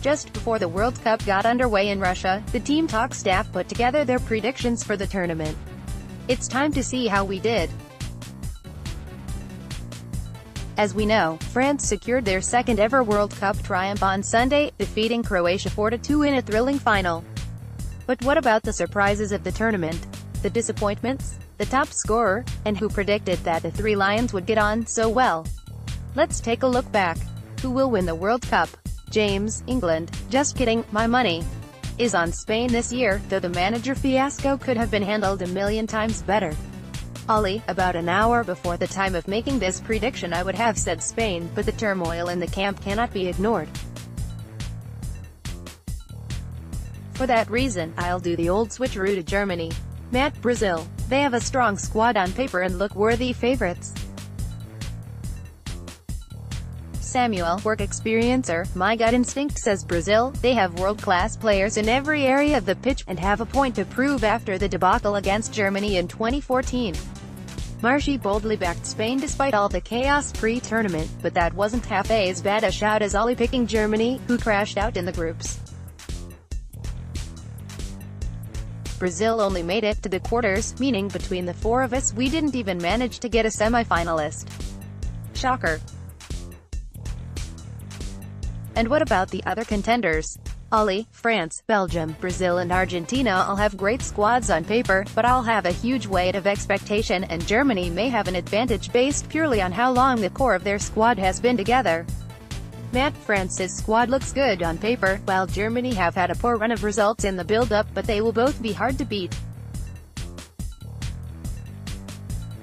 Just before the World Cup got underway in Russia, the TEAMtalk staff put together their predictions for the tournament. It's time to see how we did. As we know, France secured their second ever World Cup triumph on Sunday, defeating Croatia 4-2 in a thrilling final. But what about the surprises of the tournament? The disappointments? The top scorer? And who predicted that the Three Lions would get on so well? Let's take a look back. Who will win the World Cup? James, England. Just kidding, my money is on Spain this year, though the manager fiasco could have been handled a million times better. Ollie, about an hour before the time of making this prediction I would have said Spain, but the turmoil in the camp cannot be ignored. For that reason, I'll do the old switcheroo to Germany. Matt, Brazil. They have a strong squad on paper and look worthy favorites. Samuel, work experiencer. My gut instinct says Brazil. They have world-class players in every area of the pitch, and have a point to prove after the debacle against Germany in 2014. Marshy boldly backed Spain despite all the chaos pre-tournament, but that wasn't half as bad a shout as Ollie picking Germany, who crashed out in the groups. Brazil only made it to the quarters, meaning between the four of us we didn't even manage to get a semi-finalist. Shocker. And what about the other contenders? Ollie, France, Belgium, Brazil and Argentina all have great squads on paper, but all have a huge weight of expectation, and Germany may have an advantage based purely on how long the core of their squad has been together. Matt, France's squad looks good on paper, while Germany have had a poor run of results in the build-up, but they will both be hard to beat.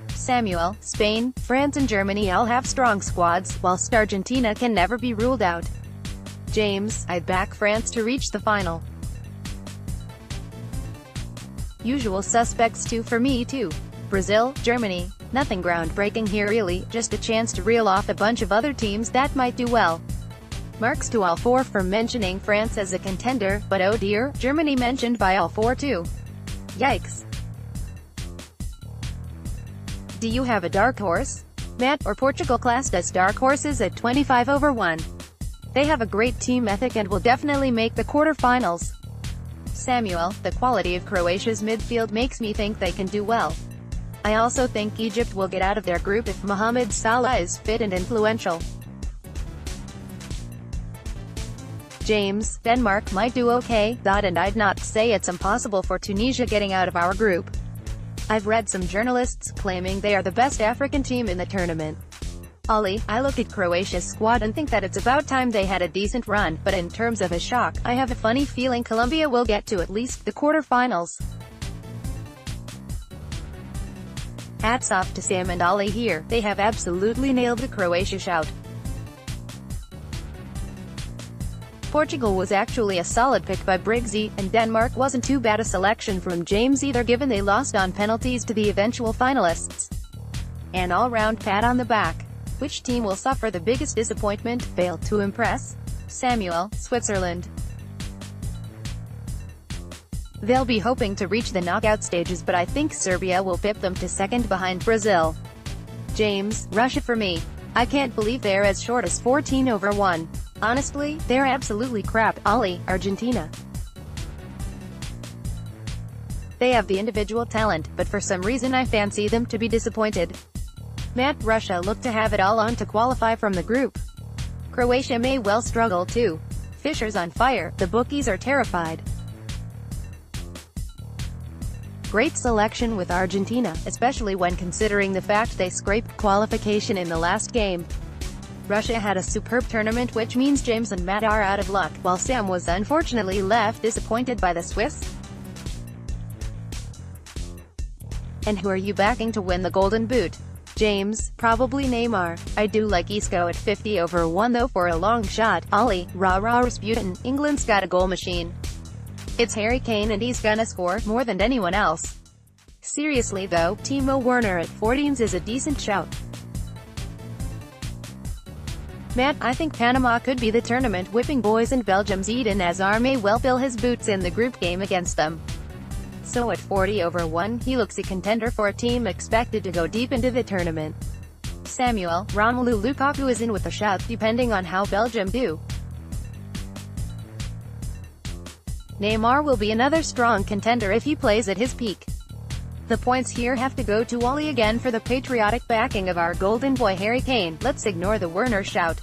Samuel, Spain, France and Germany all have strong squads, whilst Argentina can never be ruled out. James, I'd back France to reach the final. Usual suspects too for me too. Brazil, Germany. Nothing groundbreaking here really, just a chance to reel off a bunch of other teams that might do well. Marks to all four for mentioning France as a contender, but oh dear, Germany mentioned by all four too. Yikes. Do you have a dark horse? Matt, or Portugal classed as dark horses at 25/1. They have a great team ethic and will definitely make the quarterfinals. Samuel, the quality of Croatia's midfield makes me think they can do well. I also think Egypt will get out of their group if Mohamed Salah is fit and influential. James, Denmark might do okay, and I'd not say it's impossible for Tunisia getting out of our group. I've read some journalists claiming they are the best African team in the tournament. Ollie, I look at Croatia's squad and think that it's about time they had a decent run, but in terms of a shock, I have a funny feeling Colombia will get to at least the quarterfinals. Hats off to Sam and Ollie here, they have absolutely nailed the Croatia shout. Portugal was actually a solid pick by Briggsy, and Denmark wasn't too bad a selection from James either given they lost on penalties to the eventual finalists. An all-round pat on the back. Which team will suffer the biggest disappointment, fail to impress? Samuel, Switzerland. They'll be hoping to reach the knockout stages, but I think Serbia will pip them to second behind Brazil. James, Russia for me. I can't believe they're as short as 14/1. Honestly, they're absolutely crap. Ollie, Argentina. They have the individual talent, but for some reason I fancy them to be disappointed. Matt, Russia look to have it all on to qualify from the group. Croatia may well struggle too. Fischer's on fire, the bookies are terrified. Great selection with Argentina, especially when considering the fact they scraped qualification in the last game. Russia had a superb tournament, which means James and Matt are out of luck, while Sam was unfortunately left disappointed by the Swiss. And who are you backing to win the Golden Boot? James, probably Neymar. I do like Isco at 50/1 though for a long shot. Ollie, rah-rah Rasputin, England's got a goal machine. It's Harry Kane and he's gonna score more than anyone else. Seriously though, Timo Werner at 14s is a decent shout. Matt, I think Panama could be the tournament whipping boys, and Belgium's Eden Hazard may well fill his boots in the group game against them. So at 40/1, he looks a contender for a team expected to go deep into the tournament. Samuel, Romelu Lukaku is in with a shout depending on how Belgium do. Neymar will be another strong contender if he plays at his peak. The points here have to go to Oli again for the patriotic backing of our golden boy Harry Kane. Let's ignore the Werner shout.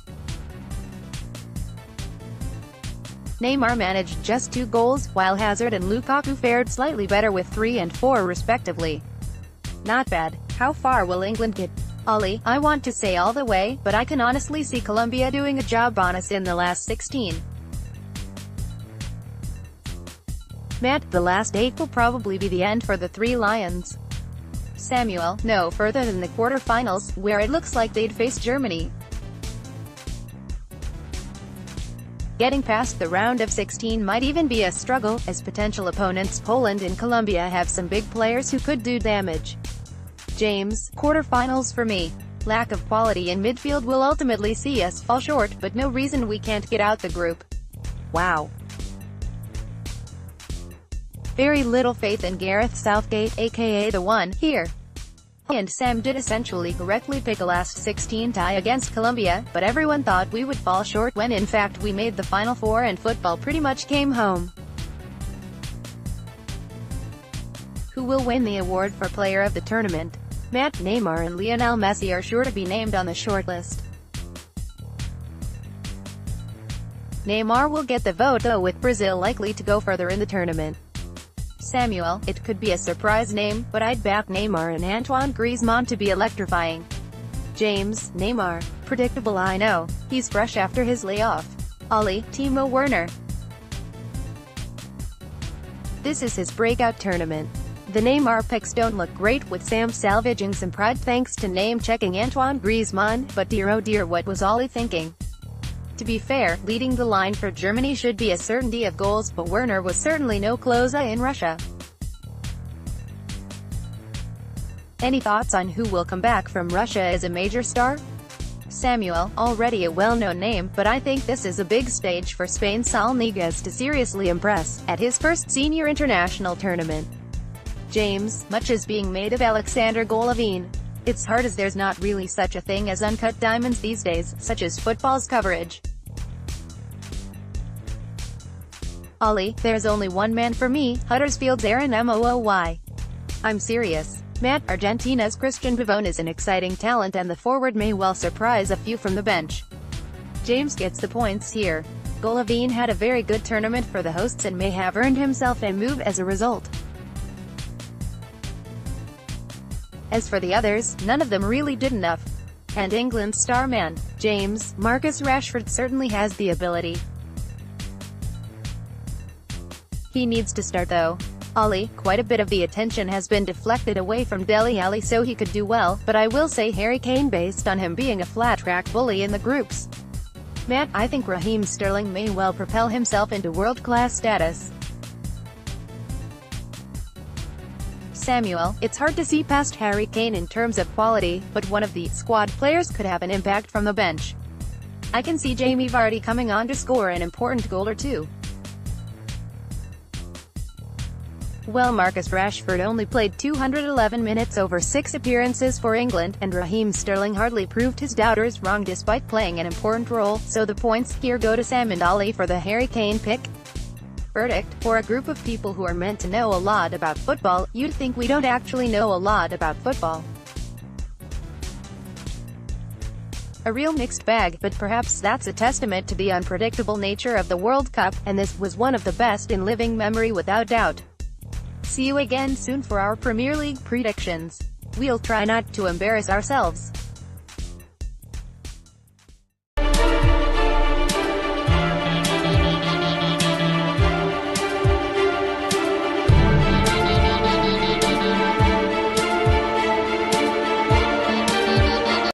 Neymar managed just 2 goals, while Hazard and Lukaku fared slightly better with 3 and 4 respectively. Not bad. How far will England get? Oli, I want to say all the way, but I can honestly see Colombia doing a job on us in the last 16. Matt, the last 8 will probably be the end for the 3 Lions. Samuel, no further than the quarterfinals, where it looks like they'd face Germany. Getting past the round of 16 might even be a struggle, as potential opponents Poland and Colombia have some big players who could do damage. James, quarterfinals for me. Lack of quality in midfield will ultimately see us fall short, but no reason we can't get out the group. Wow. Very little faith in Gareth Southgate, aka the one, here. And Sam did essentially correctly pick a last 16 tie against Colombia, but everyone thought we would fall short when in fact we made the Final Four and football pretty much came home. Who will win the award for player of the tournament? Matt, Neymar and Lionel Messi are sure to be named on the shortlist. Neymar will get the vote though, with Brazil likely to go further in the tournament. Samuel, it could be a surprise name, but I'd back Neymar and Antoine Griezmann to be electrifying. James, Neymar. Predictable, I know. He's fresh after his layoff. Oli, Timo Werner. This is his breakout tournament. The Neymar picks don't look great, with Sam salvaging some pride thanks to name-checking Antoine Griezmann, but dear oh dear, what was Oli thinking? To be fair, leading the line for Germany should be a certainty of goals, but Werner was certainly no closer in Russia. Any thoughts on who will come back from Russia as a major star? Samuel, already a well-known name, but I think this is a big stage for Spain's Saul Niguez to seriously impress, at his first senior international tournament. James, much is being made of Alexander Golovin. It's hard as there's not really such a thing as uncut diamonds these days, such as football's coverage. Oli, there's only one man for me, Huddersfield's Aaron Mooy. I'm serious. Matt, Argentina's Christian Pavón is an exciting talent and the forward may well surprise a few from the bench. James gets the points here. Golovin had a very good tournament for the hosts and may have earned himself a move as a result. As for the others, none of them really did enough. And England's star man, James, Marcus Rashford certainly has the ability. He needs to start though. Oli, quite a bit of the attention has been deflected away from Dele Alli so he could do well, but I will say Harry Kane based on him being a flat-track bully in the groups. Matt, I think Raheem Sterling may well propel himself into world-class status. Samuel, it's hard to see past Harry Kane in terms of quality, but one of the squad players could have an impact from the bench. I can see Jamie Vardy coming on to score an important goal or two. Well, Marcus Rashford only played 211 minutes over 6 appearances for England, and Raheem Sterling hardly proved his doubters wrong despite playing an important role, so the points here go to Sam and Oli for the Harry Kane pick. Verdict: for a group of people who are meant to know a lot about football, you'd think we don't actually know a lot about football. A real mixed bag, but perhaps that's a testament to the unpredictable nature of the World Cup, and this was one of the best in living memory without doubt. See you again soon for our Premier League predictions. We'll try not to embarrass ourselves.